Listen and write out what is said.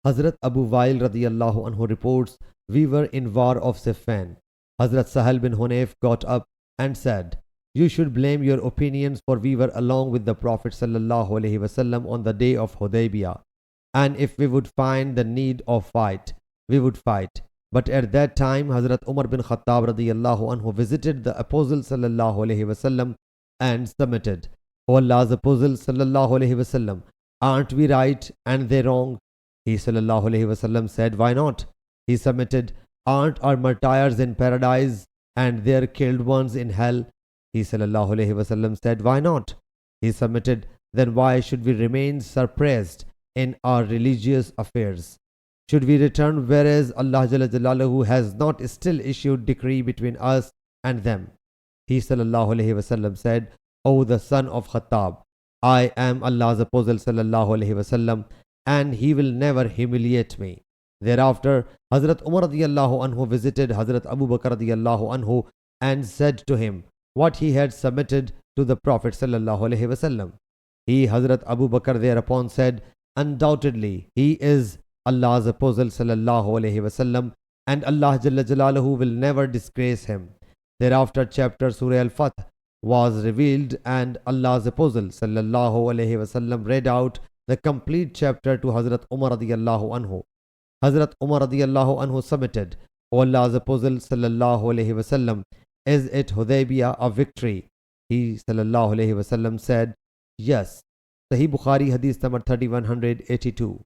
Hazrat Abu Wail radiyallahu anhu reports, we were in war of Siffin. Hazrat Sahal bin Hunayf got up and said, you should blame your opinions, for we were along with the Prophet sallallahu alaihi wasallam on the day of Hudaybiyah. And if we would find the need of fight, we would fight. But at that time, Hazrat Umar bin Khattab radiyallahu anhu visited the Apostle sallallahu alaihi wasallam and submitted, O Allah's Apostle sallallahu alaihi wasallam, aren't we right and they wrong? He sallallahu alaihi wasallam said, why not? He submitted, aren't our martyrs in paradise and their killed ones in hell? He sallallahu alaihi wasallam said, why not? He submitted, then why should we remain suppressed in our religious affairs? Should we return whereas Allah Jalla Jalaluhu has not still issued decree between us and them? He sallallahu alaihi wasallam said, O the son of Khattab, I am Allah's Apostle sallallahu alaihi wasallam, and he will never humiliate me. Thereafter, Hazrat Umar radiyallahu anhu visited Hazrat Abu Bakr radiyallahu anhu and said to him what he had submitted to the Prophet sallallahu alaihi wasallam. He, Hazrat Abu Bakr, thereupon said, undoubtedly he is Allah's Apostle sallallahu alaihi wasallam, and Allah Jalla Jalaluhu will never disgrace him. Thereafter, chapter Surah Al-Fath was revealed, and Allah's Apostle sallallahu alaihi wasallam read out the complete chapter to Hazrat Umar radiyallahu anhu. Hazrat Umar radiyallahu anhu submitted, O Allah's Apostle sallallahu alaihi wasallam, is it Hudaybiyah a victory? He sallallahu alaihi wasallam said, yes. Sahih Bukhari Hadith number 3182.